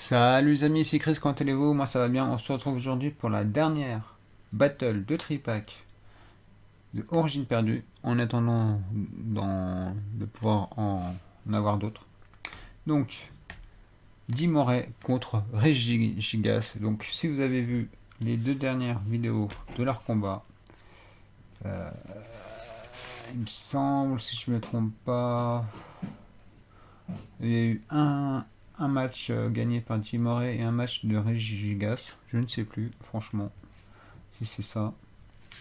Salut les amis, c'est Chris, comment allez-vous? Moi ça va bien, on se retrouve aujourd'hui pour la dernière battle de tripack de Origine perdue, en attendant de pouvoir en avoir d'autres. Donc, Dimoret contre Regigigas. Donc si vous avez vu les deux dernières vidéos de leur combat, euh, il me semble, si je ne me trompe pas, il y a eu un match gagné par Dimoret et un match de Regigigas. Je ne sais plus, franchement, si c'est ça.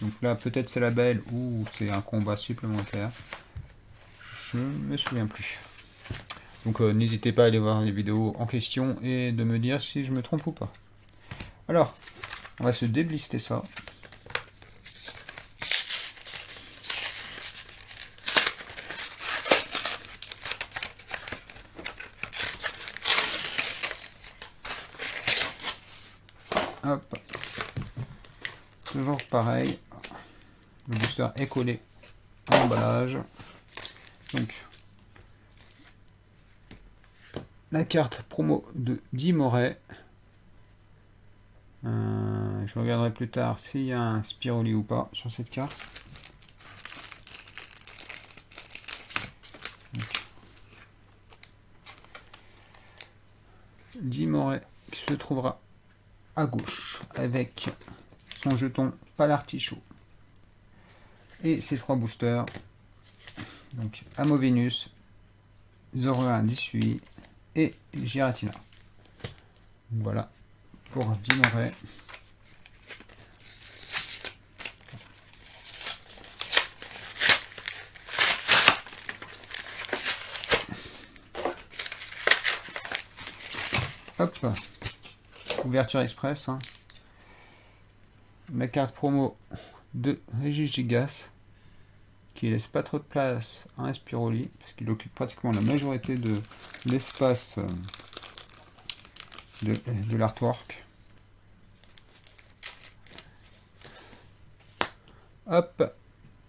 Donc là, peut-être c'est la belle ou c'est un combat supplémentaire. Je me souviens plus. Donc n'hésitez pas à aller voir les vidéos en question et de me dire si je me trompe ou pas. Alors, on va se déblister ça. Hop. Toujours pareil. Le booster est collé à l'emballage. Donc, la carte promo de Dimoret. Je regarderai plus tard s'il y a un Spiroli ou pas sur cette carte. Dimoret qui se trouvera à gauche avec son jeton Palartichaut et ses trois boosters, donc Amovenus, Zoroark 18 et Giratina. Voilà pour Dimoret. Hop, ouverture express. Hein. La carte promo de Regigigas qui laisse pas trop de place à un Spiroli parce qu'il occupe pratiquement la majorité de l'espace de l'artwork. Hop,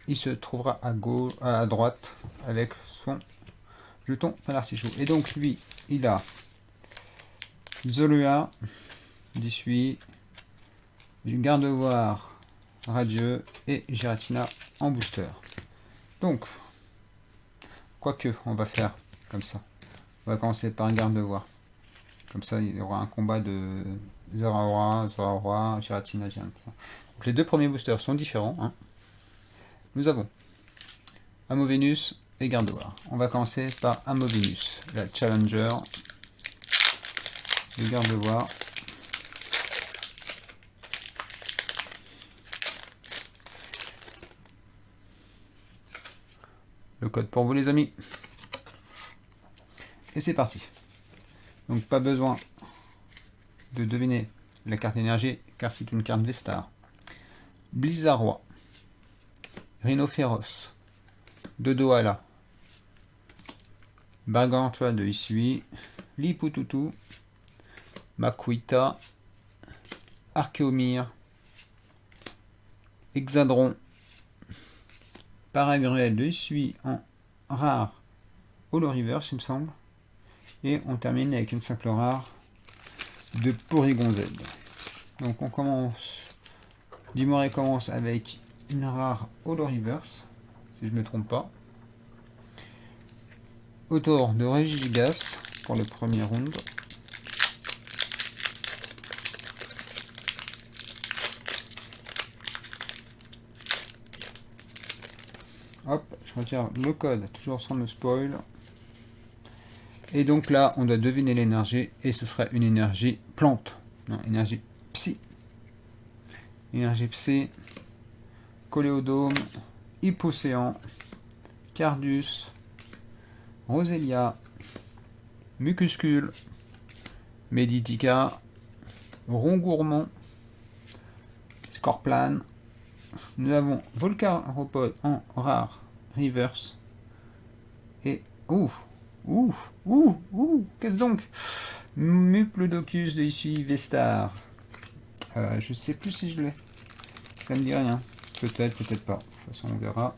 il se trouvera à gauche, à droite avec son jeton Palartichaut. Et donc lui, il a Zoroark 18, du Gardevoir radieux et Giratina en booster. Donc, quoique, on va faire comme ça. On va commencer par un Gardevoir. Comme ça, il y aura un combat de Zoroark, Giratina, Giratina. Donc, les deux premiers boosters sont différents. Hein. Nous avons Amovenus et Gardevoir. On va commencer par Amovenus, la Challenger, le Gardevoir. Le code pour vous les amis. Et c'est parti. Donc pas besoin de deviner la carte énergie car c'est une carte Vestar. Blizzardroid, Rhinophéros, Dodoala, Gargantua de Isui, Lipututu, Makuita, Archéomir, Hexadron, Paragruel de Isui en rare Holo Reverse il me semble. Et on termine avec une simple rare de Porygon Z. Donc on commence, Dimoret commence avec une rare Holo Reverse, si je ne me trompe pas. Autour de Regigigas pour le premier round. Hop, je retire le code, toujours sans me spoil. Et donc là, on doit deviner l'énergie, et ce sera une énergie plante. Non, énergie psy. Énergie psy, Coléodome, Hypocéan, Cardus, Roselia, Mucuscule, Meditica, Rongourmand, Scorplan. Nous avons Volcaropode en rare reverse. Et qu'est-ce donc? Muplodocus de Isui Vestar. Je sais plus si je l'ai. Ça me dit rien. Peut-être, peut-être pas. De toute façon, on verra.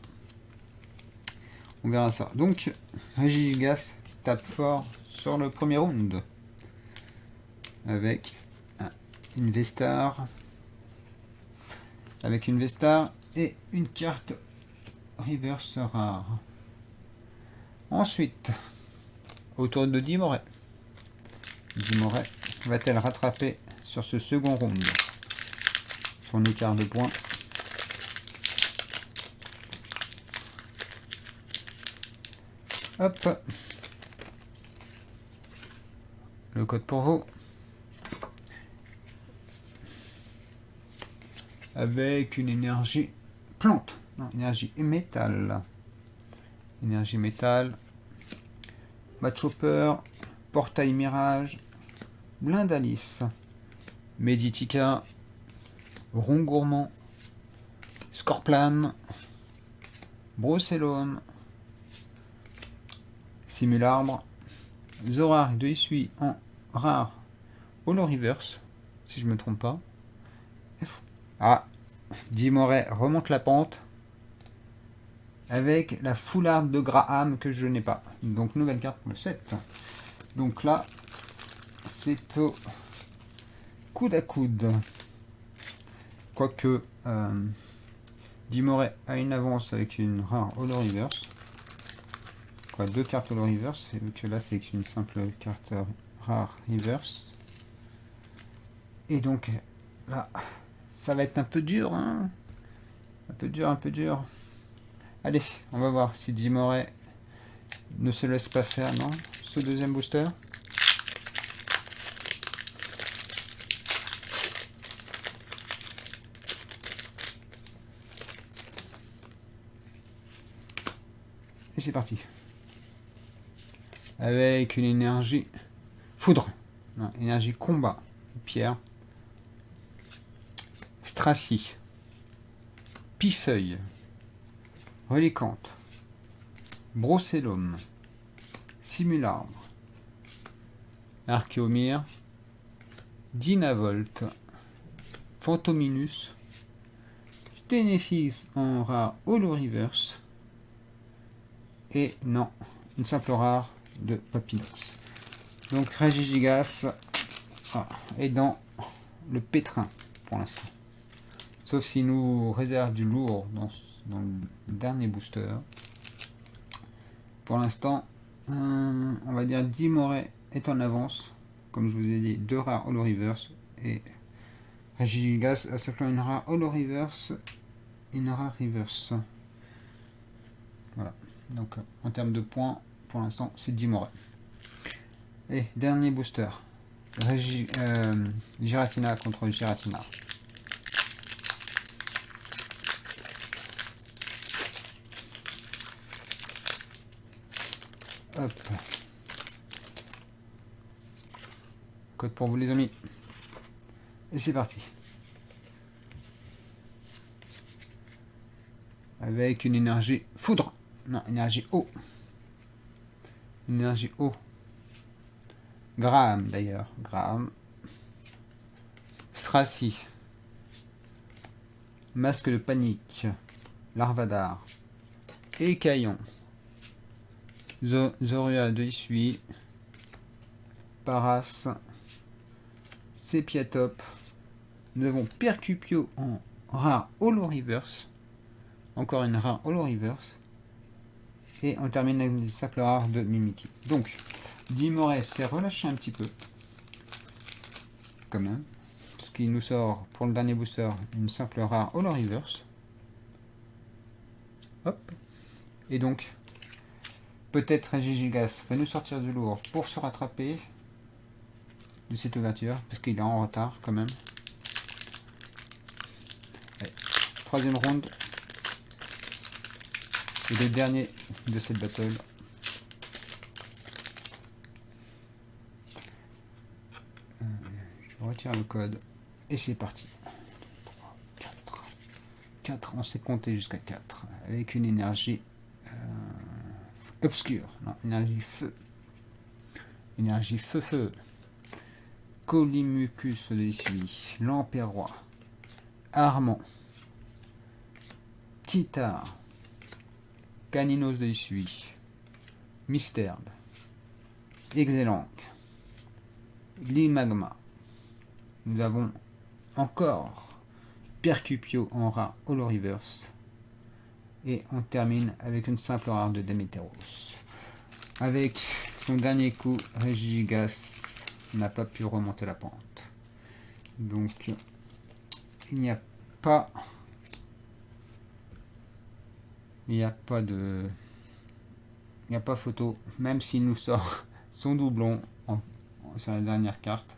On verra ça. Donc, Regigigas tape fort sur le premier round. avec une Vestar. Avec une Vestar et une carte reverse rare. Ensuite, au tour de Dimoret. Dimoret va-t-elle rattraper sur ce second round son écart de points? Hop. Le code pour vous. Avec une énergie plante. Non, énergie métal. Énergie métal. Matchhopper. Portail Mirage. Blindalis. Meditica. Rond Gourmand. Scorplan. Brocellum. Simularbre. Zorar de Issui en rare Holo Reverse, si je me trompe pas. Ah, Dimoret remonte la pente avec la foularde de Graham que je n'ai pas. Donc nouvelle carte pour le 7. Donc là, c'est au coude à coude. Quoique Dimoret a une avance avec une rare Holo Reverse. Quoi, 2 cartes Holo Reverse, et que là c'est une simple carte rare Reverse. Et donc là, ça va être un peu dur, hein, un peu dur. Allez, on va voir si Dimoret ne se laisse pas faire, non, ce deuxième booster. Et c'est parti. Avec une énergie foudre, non, énergie combat, pierre, Stracy, Pifeuille, Relicante, Brocellum, Simularbre, Archéomire, Dynavolt, Phantominus, Sténéphis en rare Holo Reverse, et non, une simple rare de Papillus. Donc Regigigas est dans le pétrin pour l'instant. Sauf s'il nous réserve du lourd dans le dernier booster. Pour l'instant, on va dire Dimoret est en avance. Comme je vous ai dit, 2 rares Holo Reverse. Et Regigigas a simplement une rare Holo Reverse et une rare Reverse. Voilà. Donc en termes de points, pour l'instant, c'est Dimoret. Et dernier booster. Giratina contre Giratina. Hop. Code pour vous les amis. Et c'est parti. Avec une énergie foudre. Non, énergie eau. Énergie eau. Graham d'ailleurs. Graham. Stracy. Masque de panique. Larvadar. Écaillon. Zoria de Issui. Paras. Sepiatop. Nous avons Percupio en rare Holo Reverse. Encore une rare Holo Reverse. Et on termine avec une simple rare de Mimikyu. Donc, Dimoret s'est relâché un petit peu. Quand même. Parce qu'il nous sort pour le dernier booster une simple rare Holo Reverse. Hop. Et donc, peut-être Regigigas va nous sortir du lourd pour se rattraper de cette ouverture. Parce qu'il est en retard quand même. Allez, troisième round. Et le dernier de cette battle. Je retire le code. Et c'est parti. 4, on s'est compté jusqu'à 4. Avec une énergie obscure. Non, énergie feu. Énergie feu. Colimucus de Issui. Lampérois. Armand. Titar. Caninos de Issui. Mystère. Exelanque. Limagma. nous avons encore Percupio en rare Holo Reverse. Et on termine avec une simple rare de Demeteros. Avec son dernier coup, Regigigas n'a pas pu remonter la pente. Donc il n'y a pas photo, même s'il nous sort son doublon sur la dernière carte.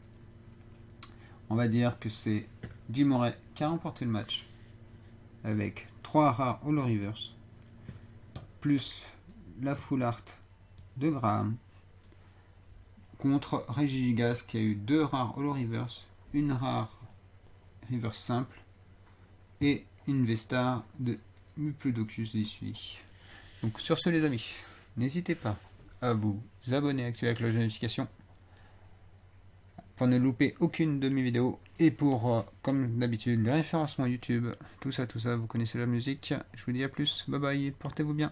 On va dire que c'est Dimoré qui a remporté le match avec 3 rares Holo Reverse plus la full art de Graham contre Regigigas qui a eu 2 rares Holo Reverse, une rare Reverse simple et une Vestar de Mupludocus d'issue. Donc sur ce les amis, n'hésitez pas à vous abonner, activer la cloche de notification pour ne louper aucune de mes vidéos et pour, comme d'habitude, le référencement YouTube, tout ça, vous connaissez la musique. Je vous dis à plus, bye bye, portez-vous bien.